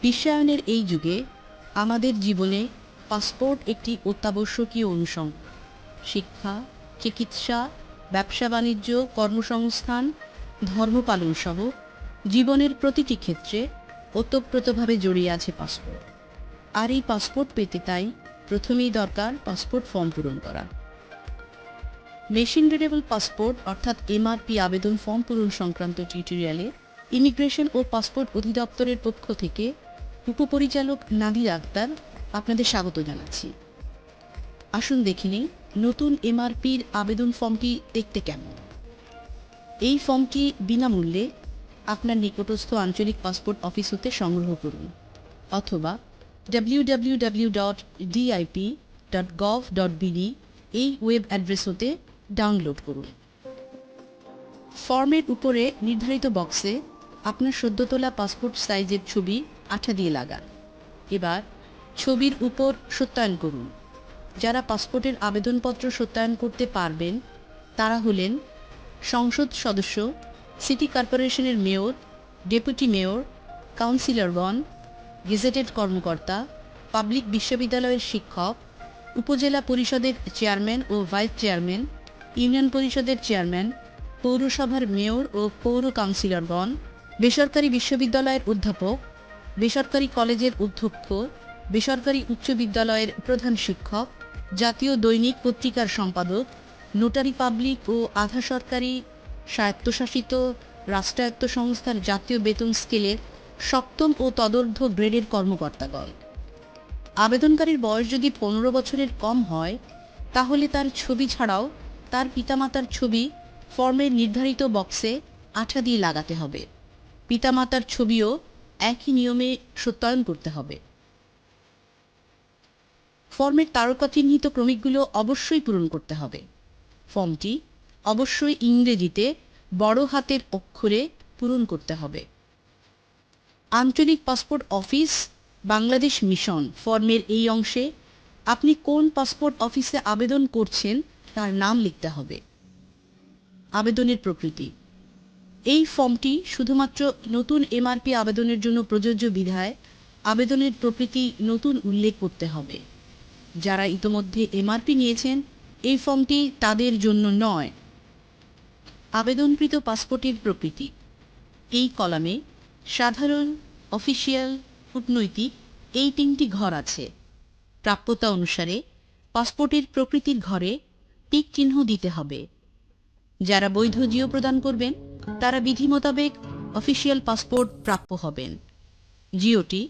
বিশ্বায়নের এই যুগে আমাদের জীবনে পাসপোর্ট একটি অত্যাবশ্যকীয় অনুষঙ্গ। শিক্ষা, চিকিৎসা, ব্যবসা বাণিজ্য, কর্মসংস্থান, ধর্ম পালন সহ জীবনের প্রতিটি ক্ষেত্রে ওতপ্রোতভাবে জড়িয়ে আছে পাসপোর্ট। আর এই পাসপোর্ট পেতে তাই প্রথমেই দরকার পাসপোর্ট ফর্ম পূরণ করা। মেশিন রিডেবল পাসপোর্ট অর্থাৎ MRP আবেদন ফর্ম পূরণ সংক্রান্ত টিউটোরিয়ালে ইমিগ্রেশন ও পাসপোর্ট অধিদপ্তরের পক্ষ থেকে উপপরিচালক নাদির আক্তার আপনাদের স্বাগত জানাচ্ছি। আসুন দেখে নিই নতুন MRPর আবেদন ফর্মটি দেখতে কেমন। এই ফর্মটি বিনামূল্যে আপনার নিকটস্থ আঞ্চলিক পাসপোর্ট অফিস হতে সংগ্রহ করুন অথবা www.dip.gov.bd এই ওয়েব অ্যাড্রেস হতে ডাউনলোড করুন। ফর্মের উপরে নির্ধারিত বক্সে আপনার সদ্য তোলা পাসপোর্ট সাইজের ছবি আঠা দিয়ে লাগান। এবার ছবির উপর সত্যায়ন করুন। যারা পাসপোর্টের আবেদনপত্র সত্যায়ন করতে পারবেন তারা হলেন সংসদ সদস্য, সিটি কর্পোরেশনের মেয়র, ডেপুটি মেয়র, কাউন্সিলরগণ, গেজেটেড কর্মকর্তা, পাবলিক বিশ্ববিদ্যালয়ের শিক্ষক, উপজেলা পরিষদের চেয়ারম্যান ও ভাইস চেয়ারম্যান, ইউনিয়ন পরিষদের চেয়ারম্যান, পৌরসভার মেয়র ও পৌর কাউন্সিলরগণ, বেসরকারি বিশ্ববিদ্যালয়ের অধ্যাপক, বেসরকারি কলেজের অধ্যক্ষ, বেসরকারি উচ্চ বিদ্যালয়ের প্রধান শিক্ষক, জাতীয় দৈনিক পত্রিকার সম্পাদক, নোটারি পাবলিক ও আধা সরকারি স্বায়ত্তশাসিত রাষ্ট্রায়ত্ত সংস্থার জাতীয় বেতন স্কেলের সপ্তম ও তদর্ধ্ব গ্রেডের কর্মকর্তাগণ। আবেদনকারীর বয়স যদি 15 বছরের কম হয় তাহলে তার ছবি ছাড়াও তার পিতামাতার ছবি ফর্মের নির্ধারিত বক্সে আঠা দিয়ে লাগাতে হবে। পিতামাতার ছবিও একই নিয়মে সত্যায়ন করতে হবে। ফর্মের তারকা চিহ্নিত ক্রমিকগুলো অবশ্যই পূরণ করতে হবে। ফর্মটি অবশ্যই ইংরেজিতে বড় হাতের অক্ষরে পূরণ করতে হবে। আঞ্চলিক পাসপোর্ট অফিস, বাংলাদেশ মিশন ফর্মের এই অংশে আপনি কোন পাসপোর্ট অফিসে আবেদন করছেন তার নাম লিখতে হবে। আবেদনের প্রকৃতি। এই ফর্মটি শুধুমাত্র নতুন MRP আবেদনের জন্য প্রযোজ্য বিধায় আবেদনের প্রকৃতি নতুন উল্লেখ করতে হবে। যারা ইতোমধ্যে MRP নিয়েছেন এই ফর্মটি তাদের জন্য নয়। আবেদনকৃত পাসপোর্টের প্রকৃতি। এই কলামে সাধারণ, অফিসিয়াল, কূটনৈতিক এই 3টি ঘর আছে। প্রাপ্যতা অনুসারে পাসপোর্টের প্রকৃতির ঘরে টিক চিহ্ন দিতে হবে। যারা বৈধ জিও প্রদান করবেন তারা বিধি মোতাবেক অফিসিয়াল পাসপোর্ট প্রাপ্য হবেন। জিওটি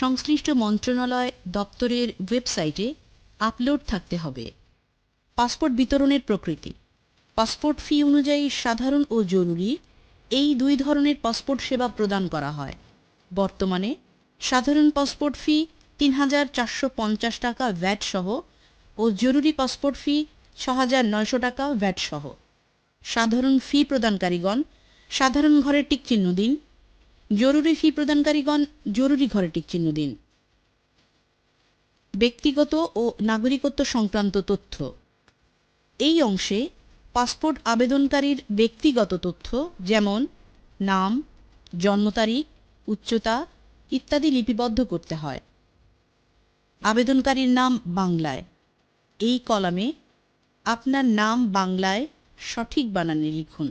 সংশ্লিষ্ট মন্ত্রণালয় দপ্তরের ওয়েবসাইটে আপলোড থাকতে হবে। পাসপোর্ট বিতরণের প্রকৃতি। পাসপোর্ট ফি অনুযায়ী সাধারণ ও জরুরি এই 2 ধরনের পাসপোর্ট সেবা প্রদান করা হয়। বর্তমানে সাধারণ পাসপোর্ট ফি 3,450 টাকা ভ্যাট সহ ও জরুরি পাসপোর্ট ফি 6,900 টাকা ভ্যাট সহ। সাধারণ ফি প্রদানকারীগণ সাধারণ ঘরে টিক চিহ্ন দিন। জরুরি ফি প্রদানকারীগণ জরুরি ঘরে টিক চিহ্ন দিন। ব্যক্তিগত ও নাগরিকত্ব সংক্রান্ত তথ্য। এই অংশে পাসপোর্ট আবেদনকারীর ব্যক্তিগত তথ্য যেমন নাম, জন্ম তারিখ, উচ্চতা ইত্যাদি লিপিবদ্ধ করতে হয়। আবেদনকারীর নাম বাংলায়। এই কলামে আপনার নাম বাংলায় সঠিক বানানে লিখুন।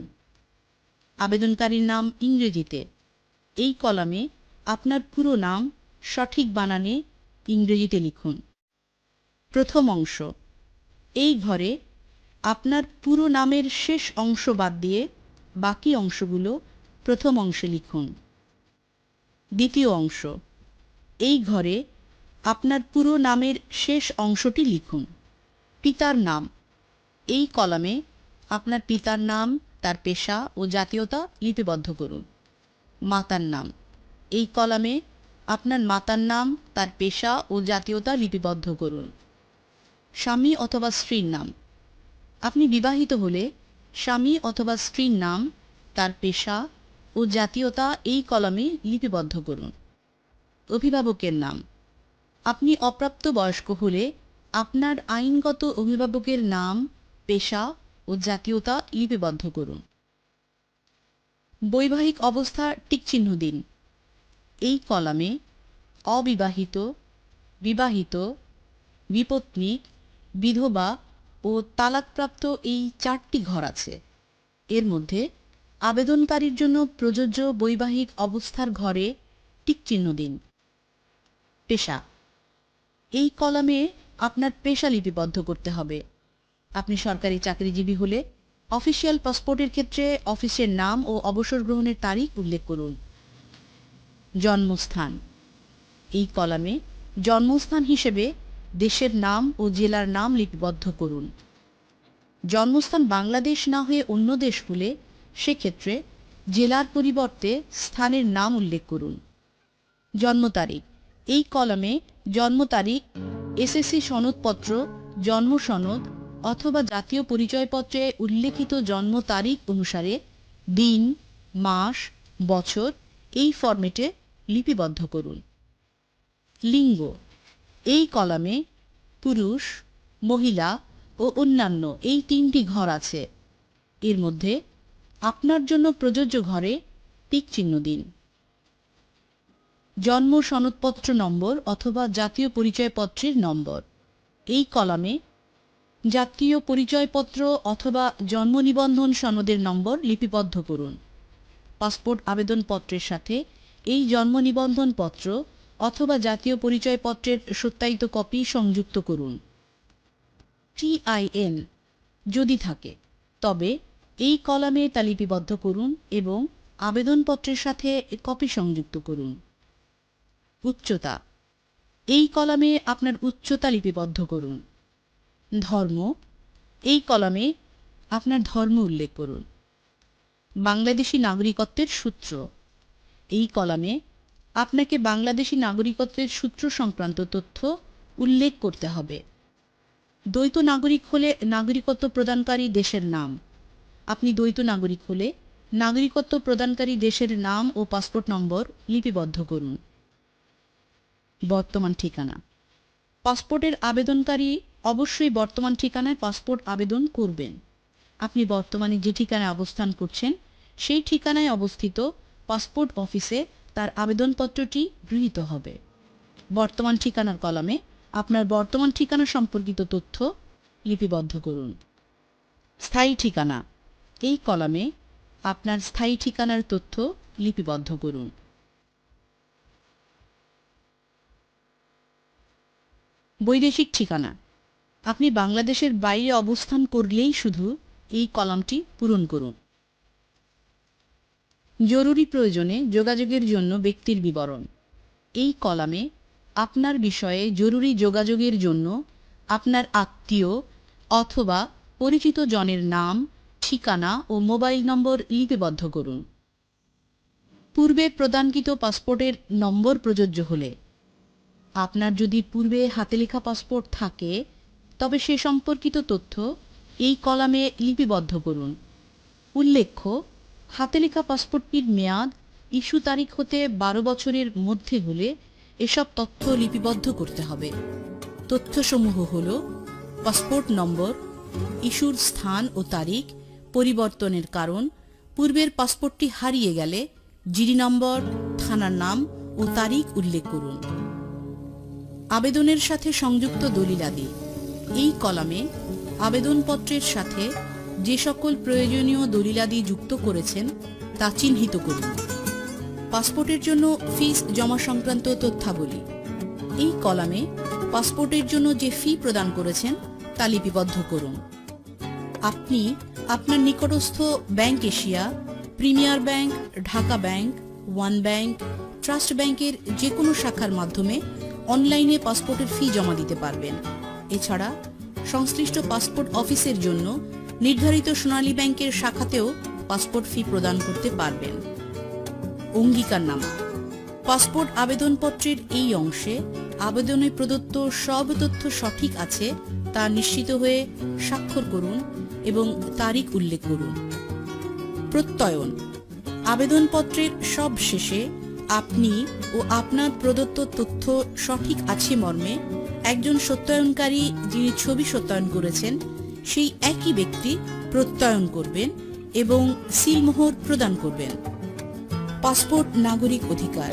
আবেদনকারীর নাম ইংরেজিতে। এই কলামে আপনার পুরো নাম সঠিক বানানে ইংরেজিতে লিখুন। প্রথম অংশ। এই ঘরে আপনার পুরো নামের শেষ অংশ বাদ দিয়ে বাকি অংশগুলো প্রথম অংশে লিখুন। দ্বিতীয় অংশ। এই ঘরে আপনার পুরো নামের শেষ অংশটি লিখুন। পিতার নাম। এই কলামে আপনার পিতার নাম, তার পেশা ও জাতীয়তা লিপিবদ্ধ করুন। মাতার নাম। এই কলামে আপনার মাতার নাম, তার পেশা ও জাতীয়তা লিপিবদ্ধ করুন। স্বামী অথবা স্ত্রীর নাম। আপনি বিবাহিত হলে স্বামী অথবা স্ত্রীর নাম, তার পেশা ও জাতীয়তা এই কলামে লিপিবদ্ধ করুন। অভিভাবকের নাম। আপনি অপ্রাপ্তবয়স্ক হলে আপনার আইনগত অভিভাবকের নাম, পেশা ও জাতীয়তা লিপিবদ্ধ করুন। বৈবাহিক অবস্থা টিকচিহ্ন দিন। এই কলামে অবিবাহিত, বিবাহিত, বিপত্নী, বিধবা ও তালাকপ্রাপ্ত এই 4টি ঘর আছে। এর মধ্যে আবেদনকারীর জন্য প্রযোজ্য বৈবাহিক অবস্থার ঘরে টিক চিহ্ন দিন। পেশা, এই কলামে আপনার পেশা লিপিবদ্ধ করতে হবে। আপনি সরকারি চাকরিজীবী হলে অফিসিয়াল পাসপোর্টের ক্ষেত্রে অফিসের নাম ও অবসর গ্রহণের তারিখ উল্লেখ করুন। জন্মস্থান, এই কলামে জন্মস্থান হিসেবে দেশের নাম ও জেলার নাম লিপিবদ্ধ করুন। জন্মস্থান বাংলাদেশ না হয়ে অন্য দেশ হলে সেক্ষেত্রে জেলার পরিবর্তে স্থানের নাম উল্লেখ করুন। জন্ম তারিখ, এই কলামে জন্ম তারিখ, এসএসসি সনদপত্র, জন্ম সনদ অথবা জাতীয় পরিচয়পত্রে উল্লেখিত জন্ম তারিখ অনুসারে দিন, মাস, বছর এই ফরম্যাটে লিপিবদ্ধ করুন। লিঙ্গ, এই কলামে পুরুষ, মহিলা ও অন্যান্য এই 3টি ঘর আছে। এর মধ্যে আপনার জন্য প্রযোজ্য ঘরে টিক চিহ্ন দিন। জন্ম সনদপত্র নম্বর অথবা জাতীয় পরিচয়পত্রের নম্বর, এই কলামে জাতীয় পরিচয়পত্র অথবা জন্ম নিবন্ধন সনদের নম্বর লিপিবদ্ধ করুন। পাসপোর্ট আবেদনপত্রের সাথে এই জন্ম নিবন্ধন পত্র অথবা জাতীয় পরিচয়পত্রের সত্যায়িত কপি সংযুক্ত করুন। টিআইএন যদি থাকে তবে এই কলামে তা লিপিবদ্ধ করুন এবং আবেদনপত্রের সাথে কপি সংযুক্ত করুন। উচ্চতা, এই কলামে আপনার উচ্চতা লিপিবদ্ধ করুন। ধর্ম, এই কলামে আপনার ধর্ম উল্লেখ করুন। বাংলাদেশী নাগরিকত্বের সূত্র, এই কলামে আপনাকে বাংলাদেশী নাগরিকত্বের সূত্র সংক্রান্ত তথ্য উল্লেখ করতে হবে। দ্বৈত নাগরিক হলে নাগরিকত্ব প্রদানকারী দেশের নাম, আপনি দ্বৈত নাগরিক হলে নাগরিকত্ব প্রদানকারী দেশের নাম ও পাসপোর্ট নম্বর লিপিবদ্ধ করুন। বর্তমান ঠিকানা, পাসপোর্টের আবেদনকারী অবশ্যই বর্তমান ঠিকানায় পাসপোর্ট আবেদন করবেন। আপনি বর্তমানে যে ঠিকানায় অবস্থান করছেন সেই ঠিকানায় অবস্থিত পাসপোর্ট অফিসে তার আবেদনপত্রটি গৃহীত হবে। বর্তমান ঠিকানার কলামে আপনার বর্তমান ঠিকানা সম্পর্কিত তথ্য লিপিবদ্ধ করুন। স্থায়ী ঠিকানা, এই কলামে আপনার স্থায়ী ঠিকানার তথ্য লিপিবদ্ধ করুন। বৈদেশিক ঠিকানা, আপনি বাংলাদেশের বাইরে অবস্থান করলেই শুধু এই কলামটি পূরণ করুন। জরুরি প্রয়োজনে যোগাযোগের জন্য ব্যক্তির বিবরণ, এই কলামে আপনার বিষয়ে জরুরি যোগাযোগের জন্য আপনার আত্মীয় অথবা পরিচিত জনের নাম, ঠিকানা ও মোবাইল নম্বর লিপিবদ্ধ করুন। পূর্বে প্রদানকৃত পাসপোর্টের নম্বর প্রযোজ্য হলে, আপনার যদি পূর্বে হাতে লেখা পাসপোর্ট থাকে তবে সে সম্পর্কিত তথ্য এই কলামে লিপিবদ্ধ করুন। উল্লেখ্য, হাতে লেখা পাসপোর্টটির মেয়াদ ইস্যু তারিখ হতে 12 বছরের মধ্যে হলে এসব তথ্য লিপিবদ্ধ করতে হবে। তথ্যসমূহ হল পাসপোর্ট নম্বর, ইস্যুর স্থান ও তারিখ, পরিবর্তনের কারণ, পূর্বের পাসপোর্টটি হারিয়ে গেলে জিডি নম্বর, থানার নাম ও তারিখ উল্লেখ করুন। আবেদনের সাথে সংযুক্ত দলিলাদি, এই কলামে আবেদনপত্রের সাথে যে সকল প্রয়োজনীয় দলিলাদি যুক্ত করেছেন তা চিহ্নিত করুন। পাসপোর্টের জন্য ফিস জমা সংক্রান্ত তথ্যাবলী, এই কলামে পাসপোর্টের জন্য যে ফি প্রদান করেছেন তা লিপিবদ্ধ করুন। আপনি আপনার নিকটস্থ bank Asia, premier bank, Dhaka bank, one bank, trust ব্যাংকের যে কোনো শাখার মাধ্যমে অনলাইনে পাসপোর্টের ফি জমা দিতে পারবেন। এছাড়া সংশ্লিষ্ট পাসপোর্ট অফিসের জন্য নির্ধারিত সোনালী ব্যাংকের শাখাতেও পাসপোর্ট ফি প্রদান করতে পারবেন। অঙ্গীকারনামা, পাসপোর্ট আবেদনপত্রের এই অংশে আবেদনে প্রদত্ত সব তথ্য সঠিক আছে তা নিশ্চিত হয়ে স্বাক্ষর করুন এবং তারিখ উল্লেখ করুন। প্রত্যয়ন, আবেদনপত্রের সব শেষে আপনি ও আপনার প্রদত্ত তথ্য সঠিক আছে মর্মে একজন সত্যায়নকারী যিনি ছবি সত্যায়ন করেছেন সেই একই ব্যক্তি প্রত্যয়ন করবেন এবং সিলমোহর প্রদান করবেন। পাসপোর্ট নাগরিক অধিকার,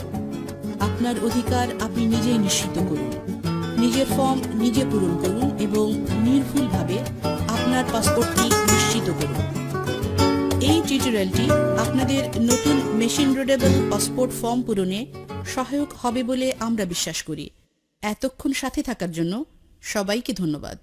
আপনার অধিকার আপনি নিজেই নিশ্চিত করুন। নিজের ফর্ম নিজে পূরণ করুন এবং নির্ভুলভাবে আপনার পাসপোর্টটি নিশ্চিত করুন। এই টিউটোরিয়ালটি আপনাদের নতুন মেশিন রিডেবল পাসপোর্ট ফর্ম পূরণে সহায়ক হবে বলে আমরা বিশ্বাস করি। এতক্ষণ সাথে থাকার জন্য সবাইকে ধন্যবাদ।